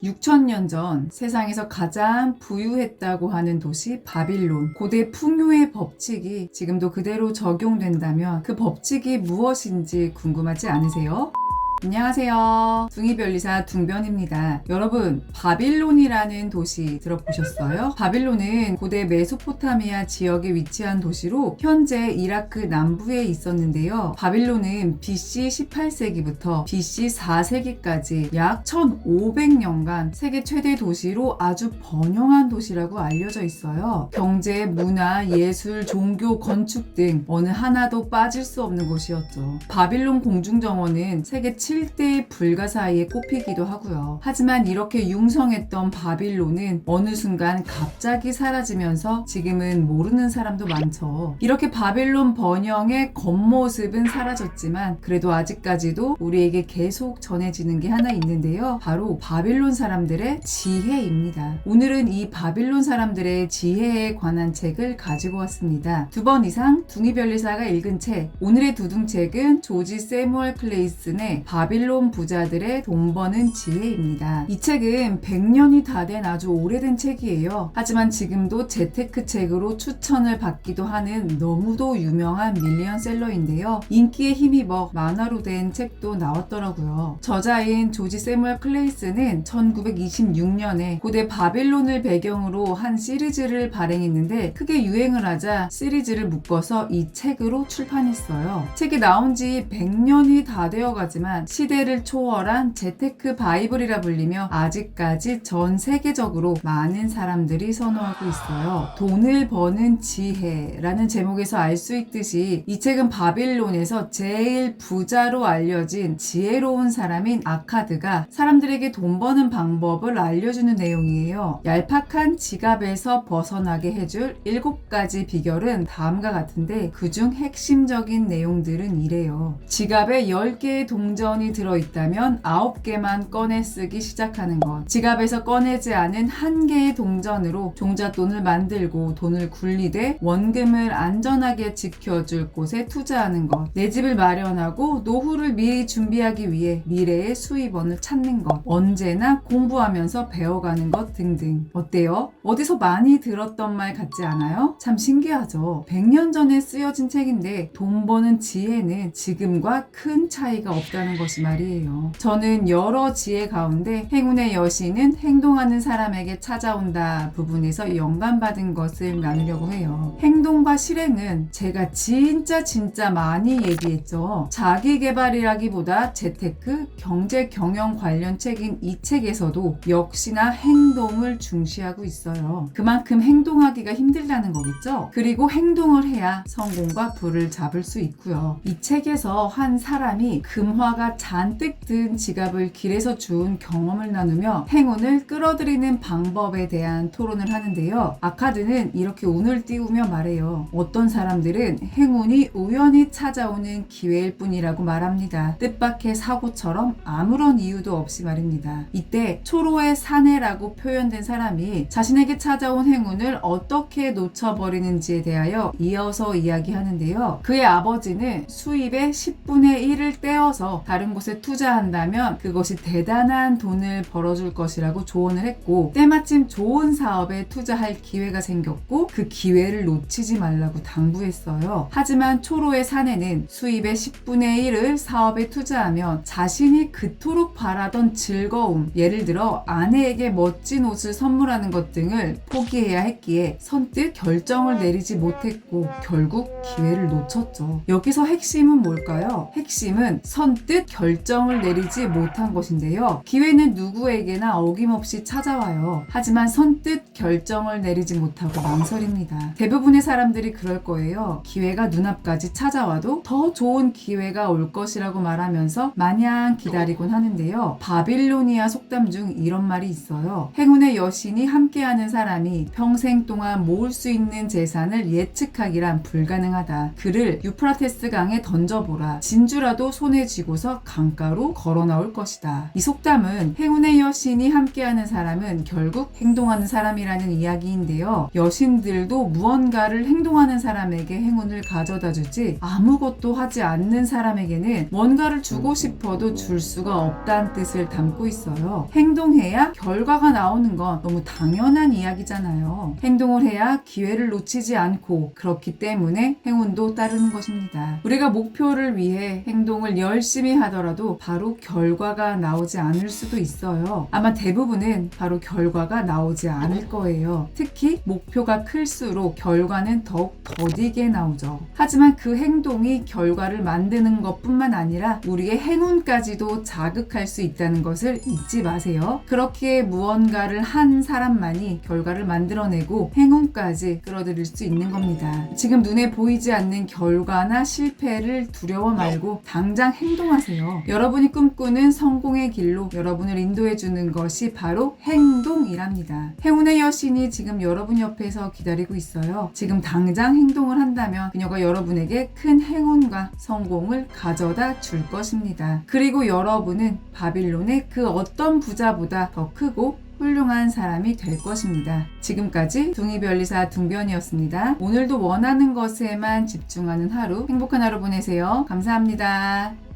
6,000년 전 세상에서 가장 부유했다고 하는 도시 바빌론. 고대 풍요의 법칙이 지금도 그대로 적용된다면 그 법칙이 무엇인지 궁금하지 않으세요? 안녕하세요. 둥이별리사 둥변입니다. 여러분, 바빌론이라는 도시 들어보셨어요? 바빌론은 고대 메소포타미아 지역에 위치한 도시로 현재 이라크 남부에 있었는데요. 바빌론은 BC 18세기부터 BC 4세기까지 약 1500년간 세계 최대 도시로 아주 번영한 도시라고 알려져 있어요. 경제, 문화, 예술, 종교, 건축 등 어느 하나도 빠질 수 없는 곳이었죠. 바빌론 공중정원은 세계 7대의 불가 사이에 꼽히기도 하고요. 하지만 이렇게 융성했던 바빌론은 어느 순간 갑자기 사라지면서 지금은 모르는 사람도 많죠. 이렇게 바빌론 번영의 겉모습은 사라졌지만 그래도 아직까지도 우리에게 계속 전해지는 게 하나 있는데요. 바로 바빌론 사람들의 지혜입니다. 오늘은 이 바빌론 사람들의 지혜에 관한 책을 가지고 왔습니다. 2번 이상 둥이별리사가 읽은 책, 오늘의 두둥책은 조지 세무얼 클레이슨의 바빌론 부자들의 돈 버는 지혜입니다. 이 책은 100년이 다 된 아주 오래된 책이에요. 하지만 지금도 재테크 책으로 추천을 받기도 하는 너무도 유명한 밀리언셀러인데요. 인기에 힘입어 만화로 된 책도 나왔더라고요. 저자인 조지 세무얼 클레이슨은 1926년에 고대 바빌론을 배경으로 한 시리즈를 발행했는데 크게 유행을 하자 시리즈를 묶어서 이 책으로 출판했어요. 책이 나온 지 100년이 다 되어가지만 시대를 초월한 재테크 바이블이라 불리며 아직까지 전 세계적으로 많은 사람들이 선호하고 있어요. 돈을 버는 지혜라는 제목에서 알 수 있듯이 이 책은 바빌론에서 제일 부자로 알려진 지혜로운 사람인 아카드가 사람들에게 돈 버는 방법을 알려주는 내용이에요. 얄팍한 지갑에서 벗어나게 해줄 7가지 비결은 다음과 같은데 그중 핵심적인 내용들은 이래요. 지갑에 10개의 동전이 들어있다면 9개만 꺼내 쓰기 시작하는 것. 지갑에서 꺼내지 않은 1개의 동전으로 종잣돈을 만들고 돈을 굴리되 원금을 안전하게 지켜줄 곳에 투자하는 것. 내 집을 마련하고 노후를 미리 준비하기 위해 미래의 수입원을 찾는 것. 언제나 공부하면서 배워가는 것 등등. 어때요? 어디서 많이 들었던 말 같지 않아요? 참 신기하죠? 100년 전에 쓰여진 책인데 돈 버는 지혜는 지금과 큰 차이가 없다는 것이 말이에요. 저는 여러 지혜 가운데 행운의 여신은 행동하는 사람에게 찾아온다 부분에서 영감받은 것을 나누려고 해요. 행동과 실행은 제가 진짜 많이 얘기했죠. 자기개발이라기보다 재테크, 경제 경영 관련 책인 이 책에서도 역시나 행동을 중시하고 있어요. 그만큼 행동하기가 힘들다는 거겠죠? 그리고 행동을 해야 성공과 부를 잡을 수 있고요. 이 책에서 한 사람이 금화가 잔뜩 든 지갑을 길에서 준 경험을 나누며 행운을 끌어들이는 방법에 대한 토론을 하는데요. 아카드는 이렇게 운을 띄우며 말해요. 어떤 사람들은 행운이 우연히 찾아오는 기회일 뿐이라고 말합니다. 뜻밖의 사고처럼 아무런 이유도 없이 말입니다. 이때 초로의 사내라고 표현된 사람이 자신에게 찾아온 행운을 어떻게 놓쳐버리는지에 대하여 이어서 이야기하는데요. 그의 아버지는 수입의 10분의 1을 떼어서 다른 곳에 투자한다면 그것이 대단한 돈을 벌어줄 것이라고 조언을 했고 때마침 좋은 사업에 투자할 기회가 생겼고 그 기회를 놓치지 말라고 당부했어요. 하지만 초로의 사내는 수입의 10분의 1을 사업에 투자하면 자신이 그토록 바라던 즐거움, 예를 들어 아내에게 멋진 옷을 선물하는 것 등을 포기해야 했기에 선뜻 결정을 내리지 못했고 결국 기회를 놓쳤죠. 여기서 핵심은 뭘까요? 핵심은 선뜻 결정을 내리지 못한 것인데요. 기회는 누구에게나 어김없이 찾아와요. 하지만 선뜻 결정을 내리지 못하고 망설입니다. 대부분의 사람들이 그럴 거예요. 기회가 눈앞까지 찾아와도 더 좋은 기회가 올 것이라고 말하면서 마냥 기다리곤 하는데요. 바빌로니아 속담 중 이런 말이 있어요. 행운의 여신이 함께하는 사람이 평생 동안 모을 수 있는 재산을 예측하기란 불가능하다. 그를 유프라테스 강에 던져보라. 진주라도 손에 쥐고서 길과 강가로 걸어 나올 것이다. 이 속담은 행운의 여신이 함께하는 사람은 결국 행동하는 사람이라는 이야기인데요. 여신들도 무언가를 행동하는 사람에게 행운을 가져다 주지 아무것도 하지 않는 사람에게는 뭔가를 주고 싶어도 줄 수가 없다는 뜻을 담고 있어요. 행동해야 결과가 나오는 건 너무 당연한 이야기잖아요. 행동을 해야 기회를 놓치지 않고 그렇기 때문에 행운도 따르는 것입니다. 우리가 목표를 위해 행동을 열심히 하더라도 바로 결과가 나오지 않을 수도 있어요. 아마 대부분은 바로 결과가 나오지 않을 거예요. 특히 목표가 클수록 결과는 더욱 더디게 나오죠. 하지만 그 행동이 결과를 만드는 것뿐만 아니라 우리의 행운까지도 자극할 수 있다는 것을 잊지 마세요. 그렇게 무언가를 한 사람만이 결과를 만들어내고 행운까지 끌어들일 수 있는 겁니다. 지금 눈에 보이지 않는 결과나 실패를 두려워 말고 당장 행동하세요. 여러분이 꿈꾸는 성공의 길로 여러분을 인도해 주는 것이 바로 행동이랍니다. 행운의 여신이 지금 여러분 옆에서 기다리고 있어요. 지금 당장 행동을 한다면 그녀가 여러분에게 큰 행운과 성공을 가져다 줄 것입니다. 그리고 여러분은 바빌론의 그 어떤 부자보다 더 크고 훌륭한 사람이 될 것입니다. 지금까지 둥이별리사 둥변이었습니다. 오늘도 원하는 것에만 집중하는 하루, 행복한 하루 보내세요. 감사합니다.